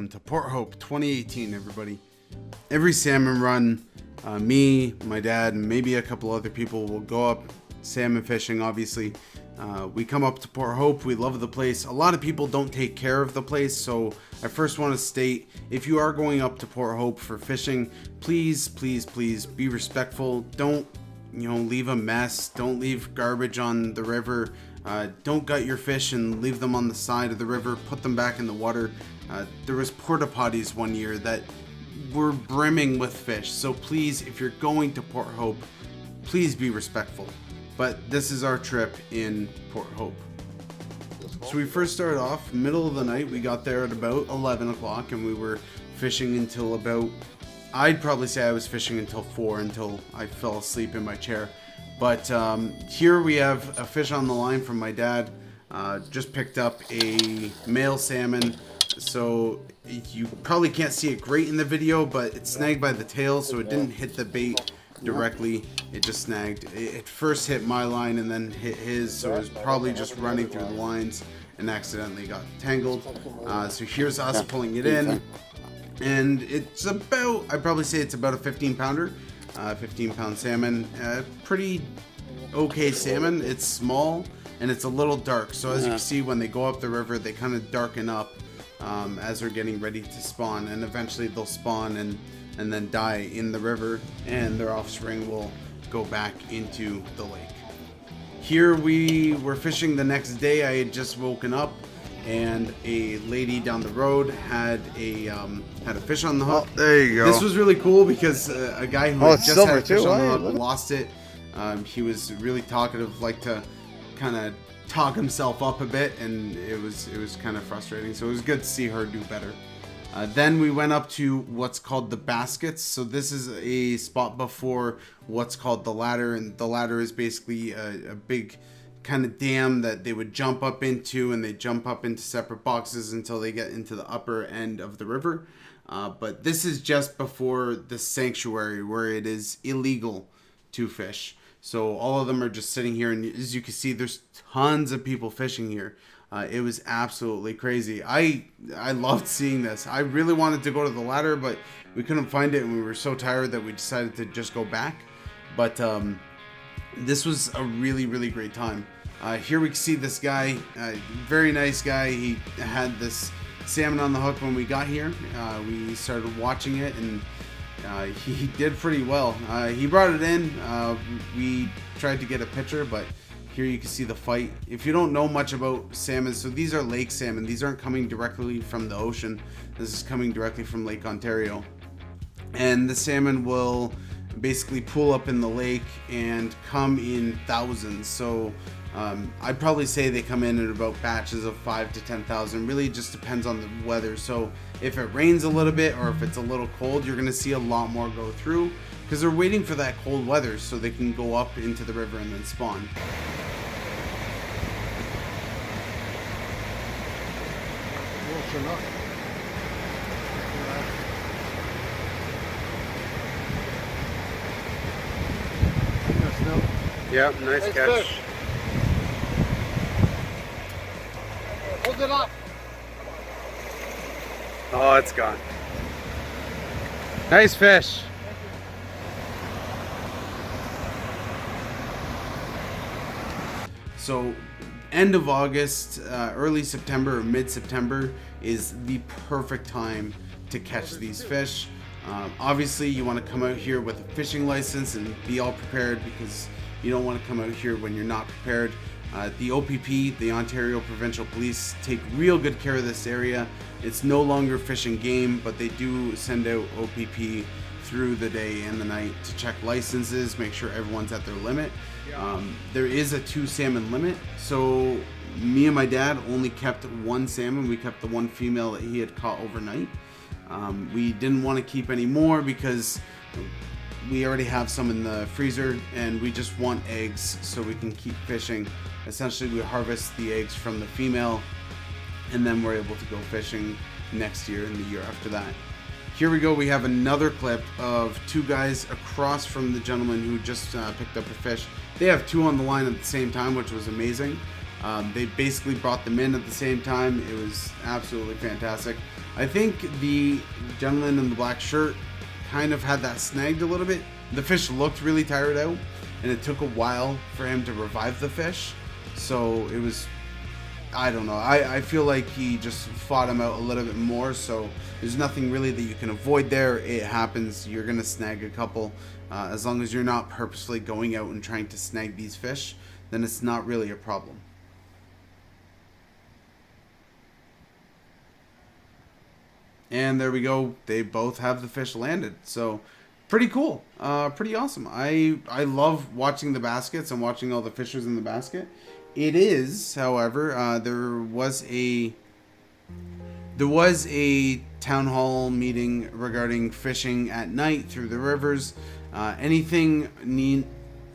welcome to Port Hope 2018, everybody. Every salmon run, me, my dad, and maybe a couple other people will go up salmon fishing, obviously. We come up to Port Hope, we love the place. A lot of people don't take care of the place, so I first want to state, if you are going up to Port Hope for fishing, please be respectful. Don't, leave a mess. Don't leave garbage on the river. Don't gut your fish and leave them on the side of the river. Put them back in the water. There was porta potties one year that were brimming with fish. So please, if you're going to Port Hope, please be respectful. But this is our trip in Port Hope. So we first started off middle of the night. We got there at about 11 o'clock and we were fishing until about, I'd probably say I was fishing until 4, until I fell asleep in my chair. But here we have a fish on the line from my dad. Just picked up a male salmon. So you probably can't see it great in the video, but it's snagged by the tail, so it didn't hit the bait directly. It just snagged. It first hit my line and then hit his, so it was probably just running through the lines and accidentally got tangled. So here's us pulling it in, and it's about, I'd probably say it's about a 15 pounder. 15-pound salmon, pretty okay salmon. It's small and it's a little dark, so as you can see, when they go up the river, they kind of darken up as they're getting ready to spawn, and eventually they'll spawn and then die in the river, and their offspring will go back into the lake. Here we were fishing the next day. I had just woken up and a lady down the road had a fish on the hook. Oh, there you go. This was really cool because a guy who had just had a fish on the hook lost it. He was really talkative, liked to kind of talk himself up a bit, and it was kind of frustrating. So it was good to see her do better. Then we went up to what's called the baskets. So this is a spot before what's called the ladder, and the ladder is basically a big kind of dam that they would jump up into, and they jump up into separate boxes until they get into the upper end of the river. But this is just before the sanctuary where it is illegal to fish. So all of them are just sitting here, and as you can see, there's tons of people fishing here. It was absolutely crazy. I loved seeing this. I really wanted to go to the ladder, but we couldn't find it, and we were so tired that we decided to just go back. But this was a really great time. Here we can see this guy, very nice guy. He had this salmon on the hook when we got here. We started watching it, and he did pretty well. He brought it in. We tried to get a picture, but here you can see the fight. If you don't know much about salmon, so these are lake salmon. These aren't coming directly from the ocean. This is coming directly from Lake Ontario. And the salmon will basically pool up in the lake and come in thousands. So I'd probably say they come in about batches of 5 to 10,000. Really just depends on the weather. So if it rains a little bit or if it's a little cold, you're going to see a lot more go through, because they're waiting for that cold weather so they can go up into the river and then spawn. Yep, nice catch. Fish. Hold it up. Oh, it's gone. Nice fish. So, end of August, early September or mid-September is the perfect time to catch these fish. Obviously, you want to come out here with a fishing license and be all prepared, because you don't want to come out here when you're not prepared. The OPP, the Ontario Provincial Police, take real good care of this area. It's no longer fish and game, but they do send out OPP through the day and the night to check licenses, make sure everyone's at their limit. There is a 2 salmon limit, so me and my dad only kept 1 salmon. We kept the 1 female that he had caught overnight. We didn't want to keep any more because we already have some in the freezer, and we just want eggs so we can keep fishing. Essentially, we harvest the eggs from the female, and then we're able to go fishing next year and the year after that. Here we go. We have another clip of 2 guys across from the gentleman who just picked up a fish. They have 2 on the line at the same time, which was amazing. They basically brought them in at the same time. It was absolutely fantastic. I think the gentleman in the black shirt kind of had that snagged a little bit. The fish looked really tired out, and it took a while for him to revive the fish. So it was, I don't know. I feel like he just fought him out a little bit more. So there's nothing really that you can avoid there. It happens. You're going to snag a couple. As long as you're not purposefully going out and trying to snag these fish, then it's not really a problem. And there we go. They both have the fish landed. So pretty cool. Pretty awesome. I love watching the baskets and watching all the fishers in the basket. It is, however, there was a town hall meeting regarding fishing at night through the rivers. Anything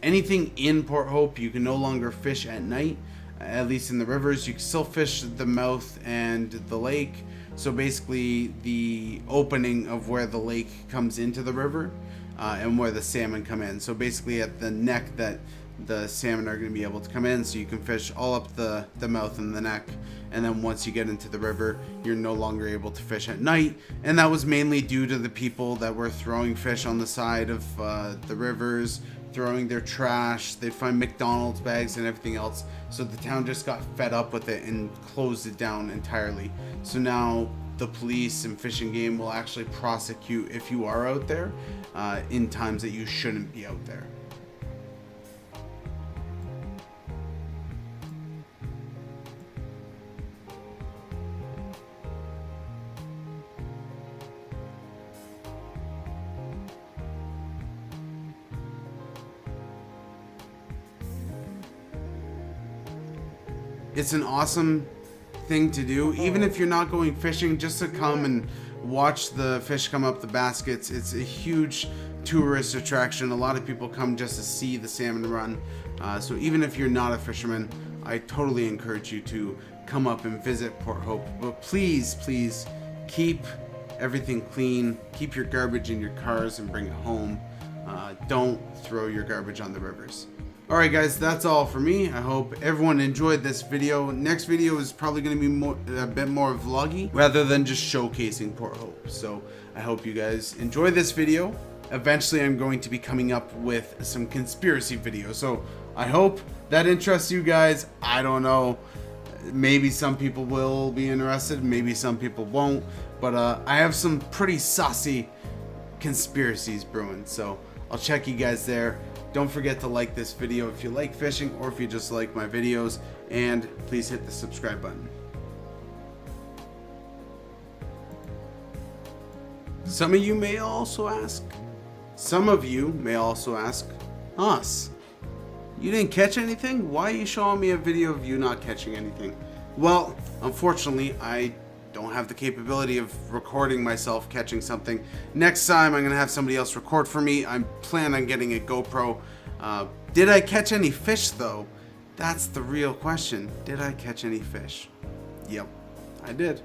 in Port Hope, you can no longer fish at night, at least in the rivers. You can still fish the mouth and the lake. So basically the opening of where the lake comes into the river and where the salmon come in. So basically at the neck that the salmon are going to be able to come in, so you can fish all up the mouth and the neck. And then once you get into the river, you're no longer able to fish at night. And that was mainly due to the people that were throwing fish on the side of the rivers, throwing their trash. They'd find McDonald's bags and everything else. So the town just got fed up with it and closed it down entirely. So now the police and Fish and Game will actually prosecute if you are out there in times that you shouldn't be out there. It's an awesome thing to do, even if you're not going fishing, just to come and watch the fish come up the baskets. It's a huge tourist attraction. A lot of people come just to see the salmon run. So even if you're not a fisherman, I totally encourage you to come up and visit Port Hope. But please, please keep everything clean. Keep your garbage in your cars and bring it home. Don't throw your garbage on the rivers. Alright guys, that's all for me. I hope everyone enjoyed this video. Next video is probably going to be a bit more vloggy rather than just showcasing Port Hope. So I hope you guys enjoy this video. Eventually I'm going to be coming up with some conspiracy videos. So I hope that interests you guys. I don't know. Maybe some people will be interested. Maybe some people won't. But I have some pretty saucy conspiracies brewing. So I'll check you guys there. Don't forget to like this video if you like fishing or if you just like my videos, and please hit the subscribe button. Some of you may also ask us, you didn't catch anything? Why are you showing me a video of you not catching anything? Well, unfortunately, I don't have the capability of recording myself catching something. Next time I'm gonna have somebody else record for me. I plan on getting a GoPro. Did I catch any fish though? That's the real question. Did I catch any fish? Yep, I did.